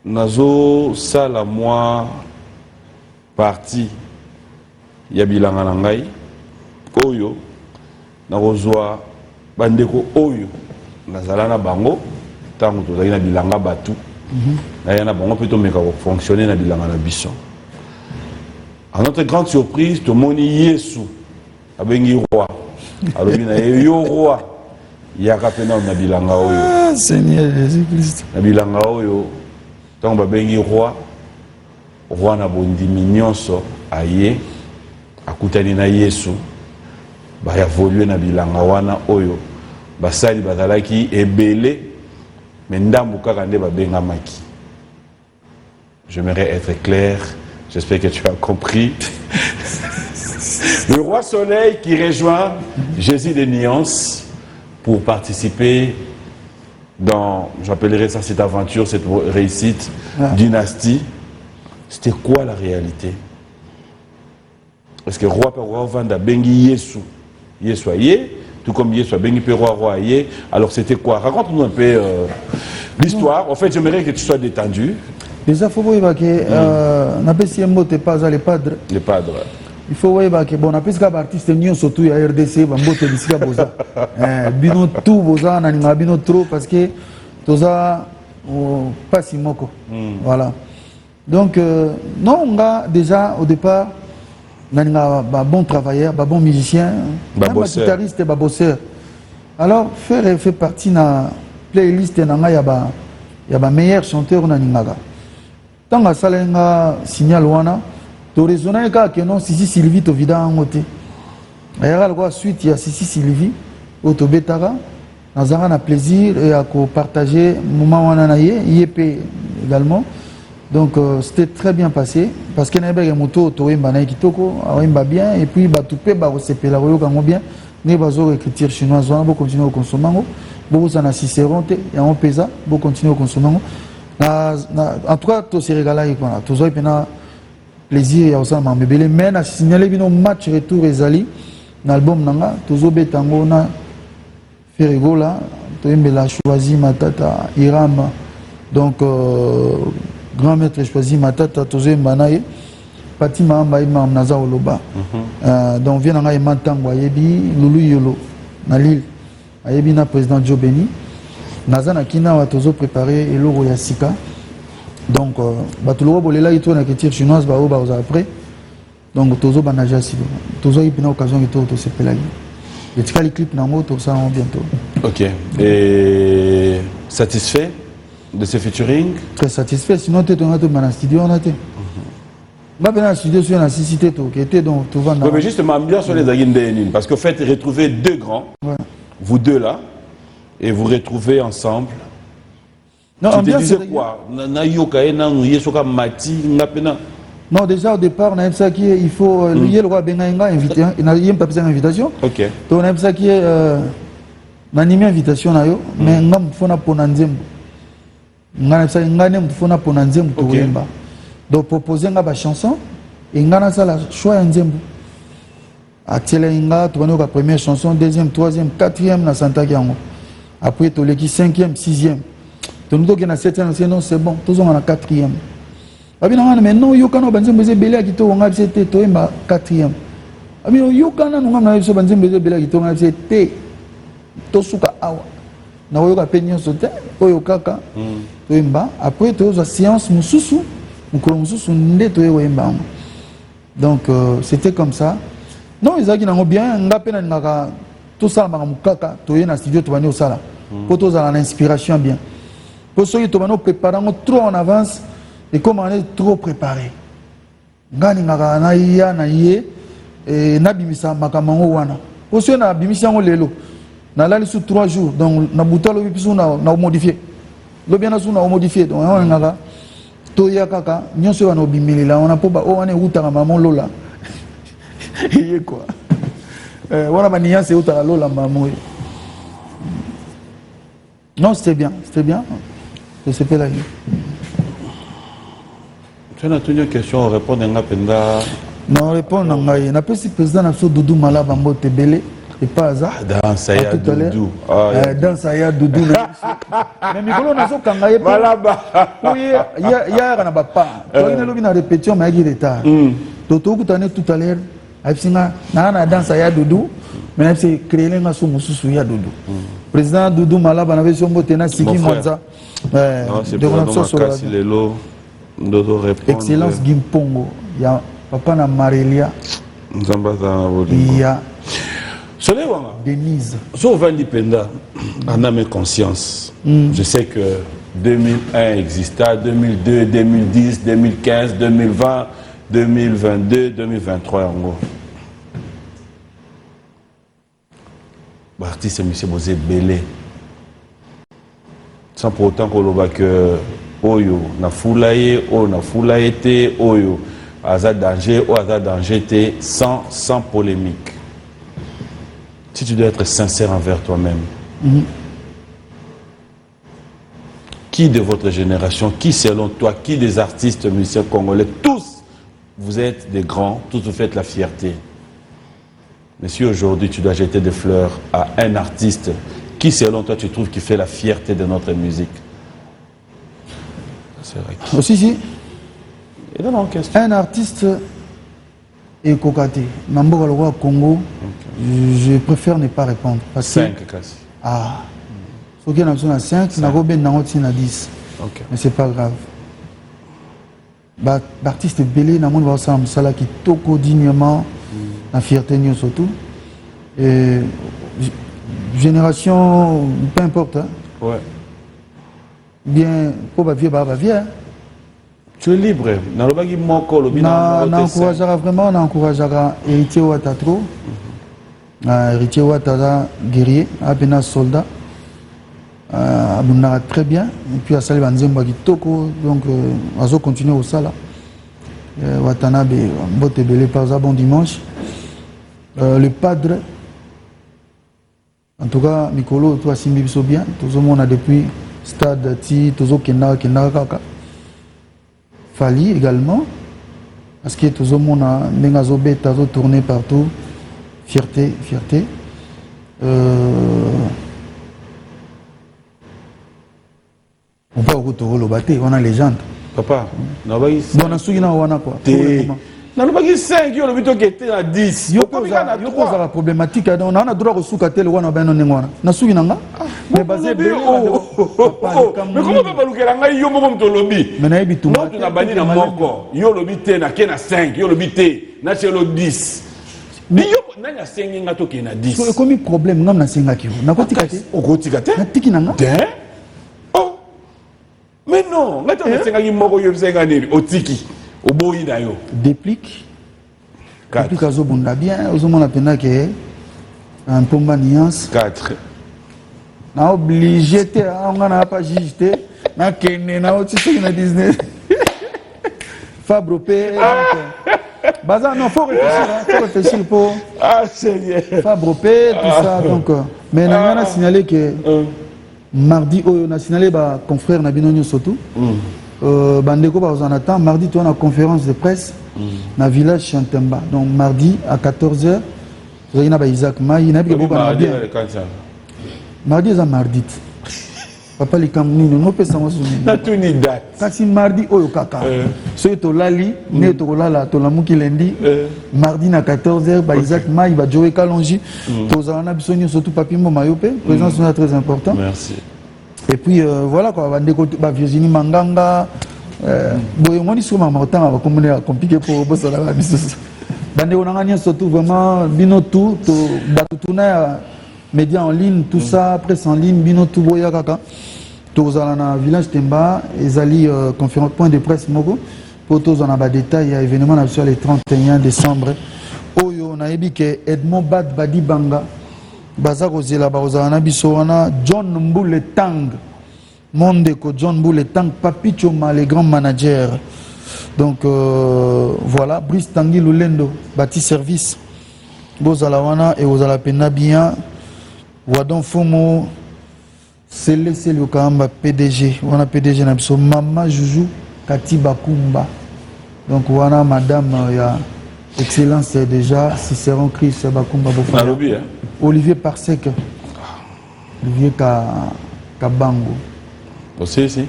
nazo sala moi parti yabilanga nangai, oyo, nakozwa bandeko oyo, nazalana bango, tango tozali na bilanga batu, na yana bango plutôt meka fonctionner na bilanga na biso. À notre grande surprise, tout le monde Yesu, abengi roi, alobi na yo roi. Yakapena na bilanga oyo. Seigneur Jésus-Christ. Na bilanga oyo, tant babengi roi, roi na bondimi nyonso aye, akutani na Yesu, ba évoluer na bilanga wana oyo, basali bazalaki ebele, mais ndambu kaka nde babenga maki. J'aimerais être clair, j'espère que tu as compris. Le roi soleil qui rejoint Jésus des nuances pour participer dans, j'appellerais ça cette aventure, cette réussite, dynastie. C'était quoi la réalité? Est-ce que roi per roi vanda bengi Yesu, Yesu aye, tout comme Yesu bengi per roi aye, alors c'était quoi? Raconte-nous un peu l'histoire. En fait, j'aimerais que tu sois détendu. Déjà, il faut voir que n'a pas si un mot pas les padres. Les padres. Il faut voir que bon, après ce artiste nous surtout à RDC, bambo te disika boza. Bino tout boza, na bino trop parce que toza pas si moko. Voilà. Donc non, on a déjà au départ on a bon travailleur, bon musicien, un guitariste et bosseur. Alors faire fait partie na playlist na ya ba meilleur chanteur na ningaga. Tant que salenga signal wana to raisonner que non Sisi Sylvie to vida ngote. Ayara quoi suite ya Sisi Sylvie au to betara nazanga na plaisir et à partager moment wana na yep également. Donc c'était très bien passé parce que na ba moto to wemba na kitoko wemba bien et puis ba toupé ba sepela royo kango bien ne bazo écriture chinoise wana bo continuer au consommer bo ça na Cicéron te ya on pesa bo continuer au consommer en tout cas to se régala y quoi to zo pena plaisir ya osama mebele mais na signaler bino match retour ezali l'album nanga tozo betango na Ferregola toyembela choisi matata Iram donc grand maître choisi matata tozo mbanaye Pati Mahamba imam naza oloba donc vient nanga emantango ayebi Lulu Yolo na Lille ayebi na président Joe Beni naza na kina wa tozo préparer eloko ya sika donc batuloko bolela ito na culture chinoise ba oba après donc tozo banaja si tozo ipina occasion ito to sepela li etikali clip nango to ça bientôt. OK. Et satisfait de ce featuring? Très satisfait, sinon tu es dans le studio on a été. Bah ben studio sur la cité tout qui était donc tout va. Oui, mais justement ambiance sur les aguindénines parce que fait retrouver deux grands. Ouais. Vous deux là et vous retrouvez ensemble. Non, tu te disais quoi? Na yoka na yesoka mati ngapena. Non, déjà au départ, on a ça qui il faut le roi Bengaïnga invité, il n'a pas besoin d'invitation. OK. Donc on a ça qui est animé invitation na yo, mais ngam fona ponanzembo. Ngana ça ngane fona ponanzembo to wemba. Donc proposer nga chanson et ngana ça la choix nzembo. Actuellement nga to la première chanson, deuxième, troisième, quatrième na Santa Kiango. Après to leki cinquième, sixième. Donc nous na septième, non c'est bon, tous on a quatrième. Mais non, Yokano Banzembe Bela qui tourne à cette toemba quatrième. Yokana nous avons eu Banzembe Bela qui tourne à cette Tosuka Awa. Na Yoka Penyon Sote, Oyokaka, toemba. Après, tu as la séance Moussousou, Moussousou Nde Toemba. Donc, c'était comme ça. Non, ils ont bien, Ngapena, tout ça, Mamukaka, Toyen à studio, tu vas au Sala. Pour tous à l'inspiration bien. Pour ceux qui te préparant trop en avance. Et comme on est trop préparé, ngani ngaka na iya na ye na bimisa makamango wana. Aussi na bimisa ngo lelo. Na lali sous 3 jours donc na butalo bipisu na modifier. Lo bien na sous na modifier donc on ngaka to ya kaka nyonso wana obimilela on a po ba o wana uta ka maman lola. Yé quoi. Wana baniya c'est uta lola maman. Non, c'était bien. C'était la vie. Tu as une question, répondre à Penda. Non, répondre à Ngaï. Na pesi président na Doudou Malaba Mbote Belé et pas hasard. Dans Saya Doudou. Dans Saya Doudou. Mais Mikolo na so kangaye Malaba. Oui, il y a na papa. Tu as une répétition mais il retard. Toto kutane tout à l'heure. Aipsinga na dans Saya Doudou. Mais c'est créer nga so mususu ya Doudou. Président Doudou Malaba na version Mbote na Siki Mwanza. C'est pour Lelo. Excellence Gimpongo, il y a papa na Marélia, il y a Denise. Sauf Penda, en âme et conscience. Je sais que 2001 exista, 2002, 2010, 2015, 2020, 2022, 2023 en gros. L'artiste M. Bosé Belé. Sans pour autant qu'on le voit que Oyo na foulaye, Oyo na foulaye te, Oyo aza danger, Oyo aza danger te, sans polémique. Si tu dois être sincère envers toi-même, qui de votre génération, qui selon toi, qui des artistes musiciens congolais, tous vous êtes des grands, tous vous faites la fierté. Mais si aujourd'hui tu dois jeter des fleurs à un artiste, qui selon toi tu trouves qui fait la fierté de notre musique? Aussi, si. Et non, question. Un artiste est cocaté. Nambo Galoua Congo, je préfère ne pas répondre. 5 casse. Ah. Ce qui est dans 5, Nagobe Nangoti na 10. Mais c'est pas grave. L'artiste belé, Namon va ensemble, ça qui toko dignement, la fierté surtout. Et génération, peu importe. Hein. Ouais. Bien, pour ma vie, tu es libre. On encouragera vraiment, on encouragera héritier Ouatatro, héritier Ouattara guerrier, Abena soldat, Abunara très bien, et puis à Salé Banzemba Kitoko, donc on va continuer au Sala. Watanabe, Mbote Belé, par exemple, bon dimanche. Le padre, en tout cas, Mikolo, toi, Simbi bien, tout le monde a depuis. Stade Ti, Tozo Kenda Kaka. Fali également, parce que tout le monde a tourné partout. Fierté. On peut retrouver le bâti, on a légende. Papa, on a souillé dans le quoi. On a 5, on a 8, on a 10. Yo pose la problématique, on a droit au sous-catel, on a bien on a souillé dans mais basé mais comment on peut pas le yo mo to lobby mais na bitu non tu na bani na moko yo lobby te na ke na 5 yo lobby te na chelo 10 mais yo na na 5 nga to ke na 10 so comme problème ngam na singa ki na ko tikate o ko tikate na tiki na nga oh mais non nga to na 5 ki moko yo 5 ani o tiki o boyi na yo déplique déplique azo bunda bien ozo mona pena ke un peu nuance 4 na obligé te on n'a pas juste na kene na oti so na Disney Fabre P bazar non faut réfléchir pour Seigneur Fabre P tout ça donc mais on a signalé que mardi on a signalé ba confrère na binonyo surtout bandeko ba on attend mardi tu as une conférence de presse na village Chantemba donc mardi à 14h vous avez na ba Isaac Mai na bi ko ba bien mardi est mardi. Papa les camnino non peut savoir sur na tuni date. Kasi mardi oyo kaka. So to lali ne to lala to la muki lundi. Mardi na 14h ba Isaac Mai ba Joe Kalonji. To zana bisoni surtout papi mo mayope. Présence est très important. Merci. Et puis voilà quoi bande ko ba Virginie Manganga boyo moni sur ma matin va compliqué pour bosser la biso. Bande on a surtout vraiment bino tout to batutuna médias en ligne, tout ça, presse en ligne, bino tout boya kaka. Tous dans village Temba, ezali conférence point de presse moko pour tous en aba détail il y a événement sur le 31 décembre. Oyo na yebi ke Edmond Bad Badi Banga bazako zela bazana biso wana John Mboule Tang. Monde ko John Mboule Tang Papi Choma les grands managers. Donc voilà, Brice Tanguy Lulendo bâti service. Bozala wana et ozala pena bien. Wadon Fomo, c'est le Kamba PDG. On a PDG, on a Mama Joujou Kati Bakumba. Donc on a Madame Excellence déjà, Cicéron Chris Bakumba. Olivier Parsec. Olivier Kabango. Aussi, si.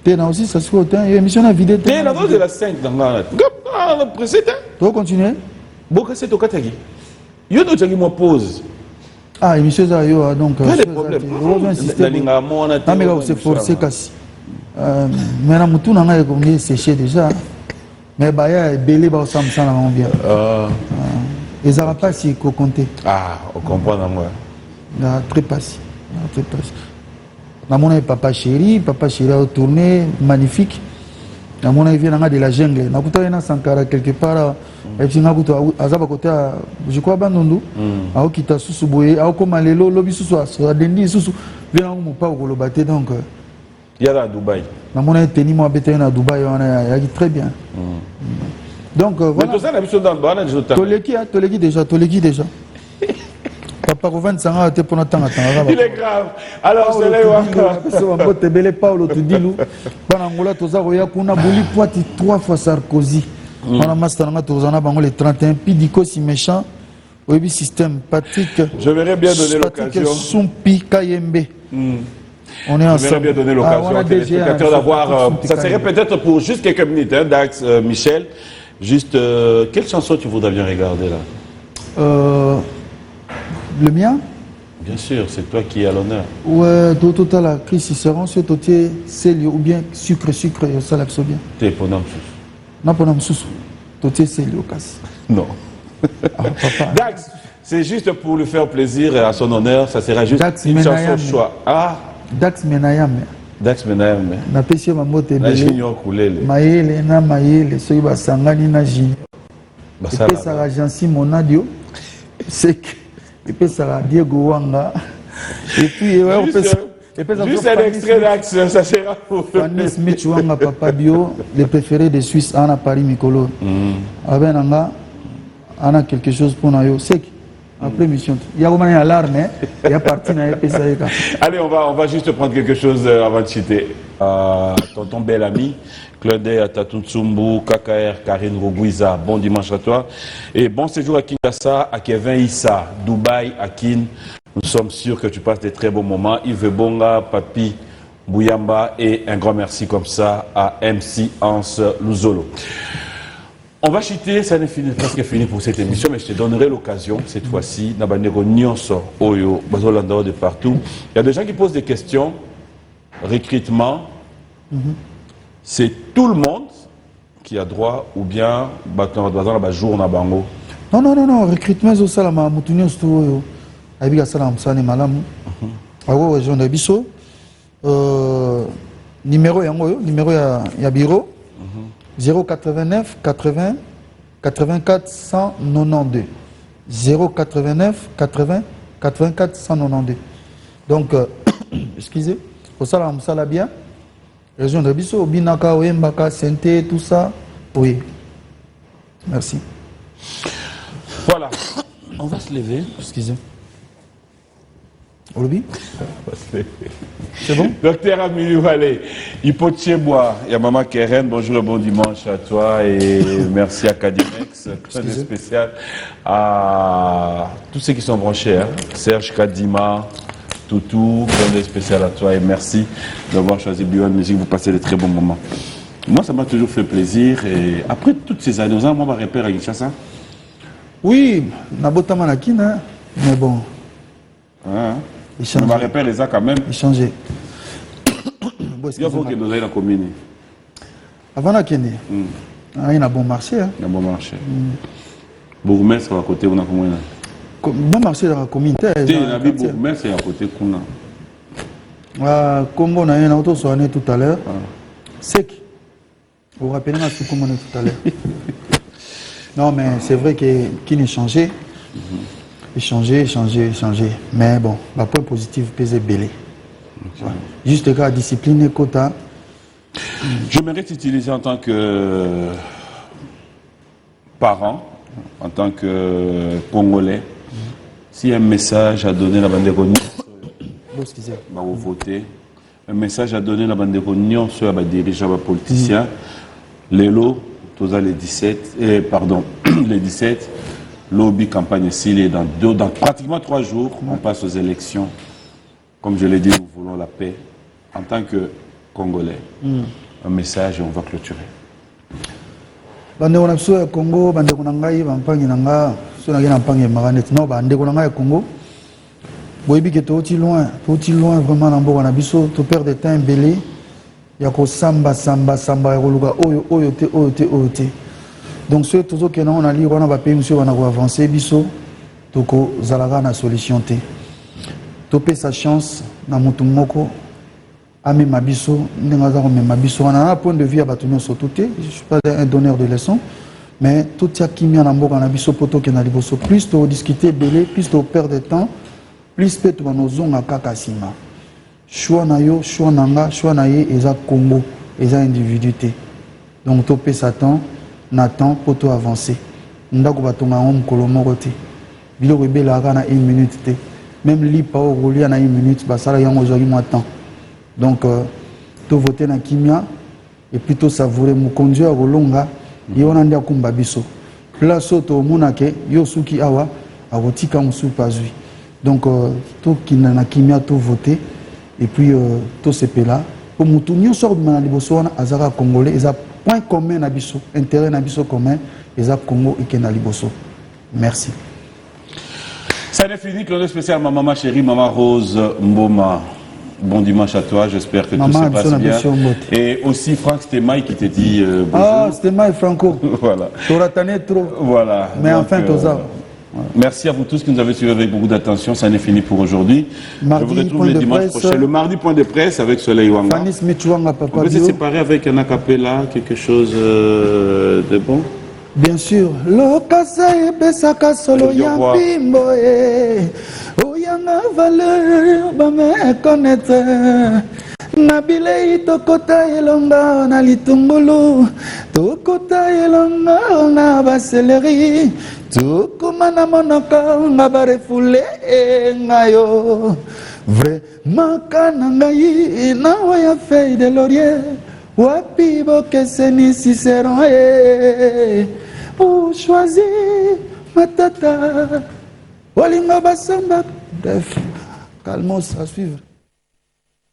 T'es là aussi, ça se fait. Il y a une émission à vidéo. T'es là, de la 5 dans le précédent. Tu vas continuer? Bon, c'est au Katagi. Yo no tagi mo pause. Ah, émission ça yo donc pas de problème. La linga mo na te. Mais c'est forcé kasi. Mais na mutu na ngai ko ngi séché déjà. Mais ba ya belé ba sam sana na bien. Les arabes si ko compter. Ah, on comprend moi. Na très passé. Très passé. Na mon papa chéri a tourné magnifique. Na mon vient de la jungle. Na kuta na Sankara quelque part. Et puis azaba côté je crois bandundu a okita susu boye a koma lelo lobi susu a dendi susu vient mo pa ko lo baté donc il y a à Dubaï na mona teni mo abete na Dubaï on a très bien donc voilà mais tout ça la mission dans bana je toleki déjà papa ko 25 ans te pona tanga il est grave alors c'est là waka so mbo tebele Paulo Tudilu bana ngola toza ko ya kuna boli poiti 3 fois Sarkozy. On a master le 31 Pidico si méchant oui système Patrick je verrais bien donner l'occasion Sumpi Kayembe on est ensemble. Je verrais bien donner l'occasion aux téléspectateurs d'avoir ça serait peut-être pour juste quelques minutes hein, Dax Michel juste quelle chanson tu voudrais bien regarder là le mien bien sûr c'est toi qui es à l'honneur ouais total la Chris Cicéron c'est toté sel ou bien sucre ça l'a bien t'es ponam non, pas sous. C'est non. Dax, c'est juste pour lui faire plaisir et à son honneur, ça sera juste Dax une chanson choix. Ah. Dax Menayam. Dax Menayam. Na pesi ma mote belé. Na junior kulele. Mayele na mayele soyi ba sangani na junior. Et ça a Jansi Monadio. C'est que et puis ça a Diego Wanga. Et puis juste un extrait d'Axe, ça sera pour Fanny Smith Wanga Papa Bio, le préféré des Suisses, Anna Paris Mikolo. Avec Nanga, Anna quelque chose pour Nayo. C'est Après mission. Il y a une alarme, il y a parti dans les Allez, on va juste prendre quelque chose avant de citer. Tonton bel ami, Claudé Atatunsumbu, KKR, Karine Roguiza, bon dimanche à toi. Et bon séjour à Kinshasa, à Kevin Issa, Dubaï, à Kin. Nous sommes sûrs que tu passes des très bons moments. Yves Bonga, Papi Bouyamba et un grand merci comme ça à MC Hans Luzolo. On va chuter, ça n'est presque fini pour cette émission, mais je te donnerai l'occasion cette fois-ci. Nabandego Nyonso, Oyo, Bazolanda de partout. Il y a des gens qui posent des questions. Recrutement, c'est tout le monde qui a droit ou bien jour na bango. Non, recrutement, c'est ça, la moutounion, c'est tout. Abiga salam, ça n'est malam. Awo, région de Bisso. Numéro ya bureau. 089 80 84 192. 089 80 84 192. Donc, excusez, au salam salabia, région de Bisso, Binaka, Mbaka, Sente, tout ça. Oui. Merci. Voilà. On va se lever. Excusez. Olobi? C'est bon? Docteur Amilou, allez. Hypothèbois, il y a Maman Keren, bonjour et bon dimanche à toi et merci à Kadimex, très spécial à tous ceux qui sont branchés, hein. Serge Kadima, Toutou, très spécial à toi et merci d'avoir choisi Bion Musique, vous passez de très bons moments. Moi, ça m'a toujours fait plaisir et après toutes ces années, vous avez un repère à Kinshasa? Oui, Nabota Manakina, mais bon. Hein? On va repérer les quand même. Échanger. Il y a beaucoup de dans la commune. Avant la Kenya, il y a un bon marché. Il y a un bon marché. Bourgmestre à côté, on a combien? Bon marché dans la communauté. Il y a un bourgmestre à côté. Congo, on a un auto soigné tout à l'heure. Sec. Vous vous rappelez ce qu'on a tout à l'heure. Non, mais c'est vrai qu'il a changé. Échanger. Mais bon, le point positif, c'est belé. Okay. Juste que la discipline et quota. Je mérite d'utiliser en tant que parent, en tant que Congolais, s'il y a un message à donner à la bande de vous voter, un message à donner à la bande de réunion sur les dirigeants, les politiciens, les lots, tous les 17, les 17. Lobby campagne ici, dans pratiquement 3 jours, on passe aux élections. Comme je l'ai dit, nous voulons la paix. En tant que Congolais, un message et on va clôturer. Bande on Congo, bande konangai, bampangi nanga, so na mpangi maganet no bande konangai Congo. Boyebi que tout loin vraiment na mboka na biso, to perdre de temps belé. Ya ko samba ya koluka oyo te. Donc, ceux qui ont dit qu'on va avancer, toko zalaga na solution te. Topé sa chance na mutumoko ame mabiso n'engaza comme mabiso. On a un point de vue à bâtonner sur tout. Je suis pas un donneur de leçons, mais tout y a qui mis en ambo na biso poto que na liboso. Plus to discuter belé, plus to perdre de temps, plus peut to nos zonga kakasima. Choix na yo, choix nanga, choix na ye eza Congo, eza individualité. Donc topé sa temps. Nathan poto avancer. Ndako batonga ngom kolomoko te. Biloko ebelaka na 1 minute te. Même lipa o rolia na 1 minute basala yango zaki moi temps. Donc to voter na kimia et plutôt savourer mo conduire à kolonga yona ndia kumba biso. Place to monake yo suki awa akotika musu pazui. Donc to kina na kimia to voter et puis to sepela pour mutu nyonso na liboso wana azaka congolais eza point commun nabiso, intérêt nabiso commun, les Congo et Kena Liboso. Merci. Ça n'est fini, Claude spécial, ma maman chérie, maman Rose Mboma. Bon dimanche à toi, j'espère que tout se passe bien. Et aussi Franck Stémaï qui te dit bonjour. Ah, Stémaï Franco. Voilà. Tu ratanais trop. Voilà. Mais donc, enfin, tous merci à vous tous qui nous avez suivis avec beaucoup d'attention. Ça n'est fini pour aujourd'hui. Je vous retrouve le dimanche prochain. Le mardi, point de presse avec Soleil Wanga. Fanny Smitouanga, papa. On peut se séparer avec un acapella, quelque chose de bon? Bien sûr. Lokasa ebesaka solo ya pimbo e. Oyanga valeur ba me connaître. na bilei tokota elonga na litungulu tokota elonga na baseleri tokoma na monoko nga barefule ngayo vraiment kana ngai nawa ya feuille de laurier wapi bokeseni Cicéron ou choisir matata olinga basamba bref calmos à suivre.